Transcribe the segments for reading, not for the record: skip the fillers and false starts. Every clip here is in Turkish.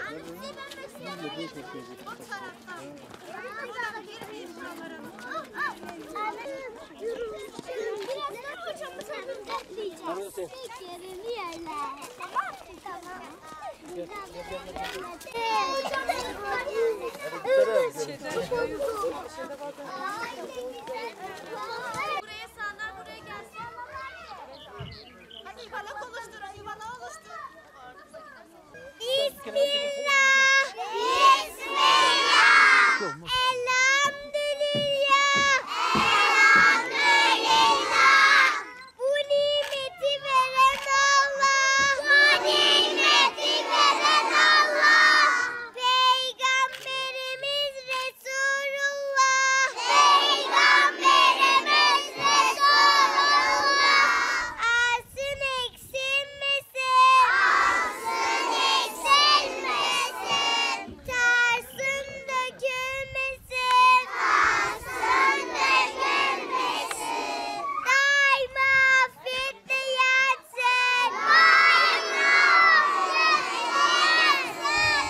Buraya sağlar, buraya gelsin. Hadi yuvarlak oluştur, yuvarlak oluştur. Bismillah, Bismillah, elhamdülillah, elhamdülillah. Bu nimeti veren Allah, bu nimeti veren Allah. Peygamberimiz Resulullah, Peygamberimiz Resulullah. Alsın eksilmesin, alsın eksilmesin. Tarsın dökülmesin, tarsın dökülmesin. Daima afiyette yatsın, daima afiyette yatsın.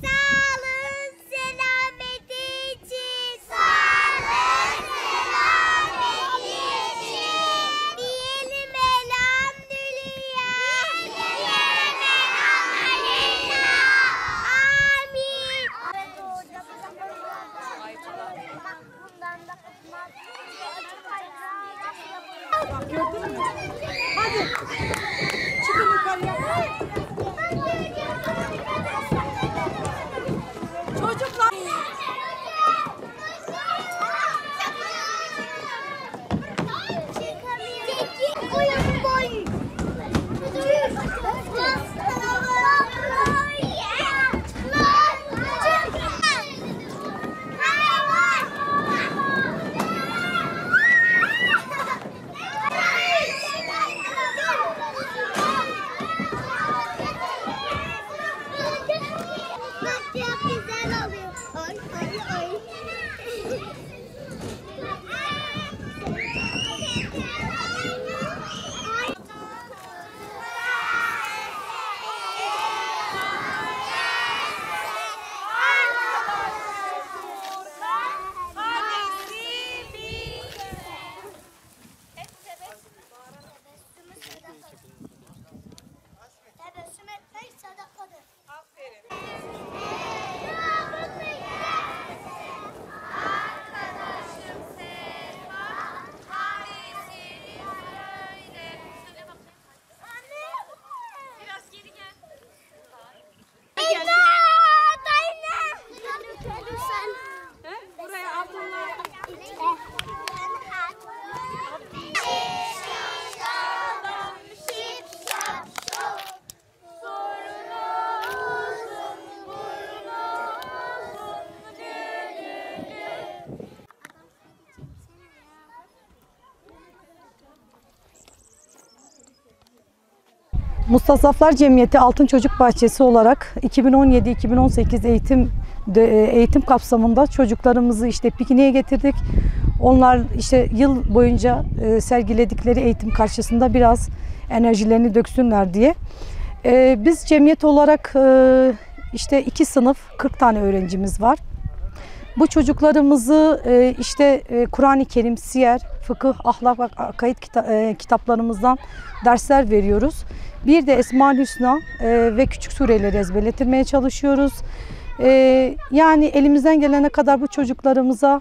Sağlığın selameti için, sağlığın selameti için. Diyelim elhamdülillah, diyelim elhamdülillah. Amin. Gördün mü? Hadi. Çıkın yukarıya. Çocuklar. Çok güzel oluyor. Ay ay ay. Tebessüm etmek sadakadır. Arkadaşım Selma, hangisini söyle. Söyle bakayım. Biraz geri gel. Buraya Abdullah. Mustasaflar Cemiyeti Altın Çocuk Bahçesi olarak 2017-2018 eğitim kapsamında çocuklarımızı işte pikniğe getirdik. Onlar işte yıl boyunca sergiledikleri eğitim karşısında biraz enerjilerini döksünler diye. Biz cemiyet olarak işte 2 sınıf 40 tane öğrencimiz var. Bu çocuklarımızı işte Kur'an-ı Kerim, siyer, fıkıh, ahlak ve akaid kitaplarımızdan dersler veriyoruz. Bir de Esma-ül Hüsna ve küçük sureleri ezberletirmeye çalışıyoruz. Yani elimizden gelene kadar bu çocuklarımıza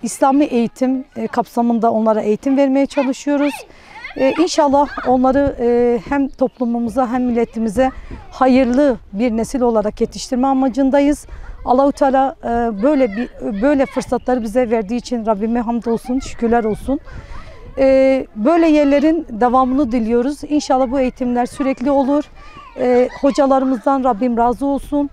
İslami eğitim kapsamında onlara eğitim vermeye çalışıyoruz. İnşallah onları hem toplumumuza hem milletimize hayırlı bir nesil olarak yetiştirme amacındayız. Allah-u Teala böyle fırsatları bize verdiği için Rabbime hamdolsun, şükürler olsun. Böyle yerlerin devamını diliyoruz. İnşallah bu eğitimler sürekli olur. Hocalarımızdan Rabbim razı olsun.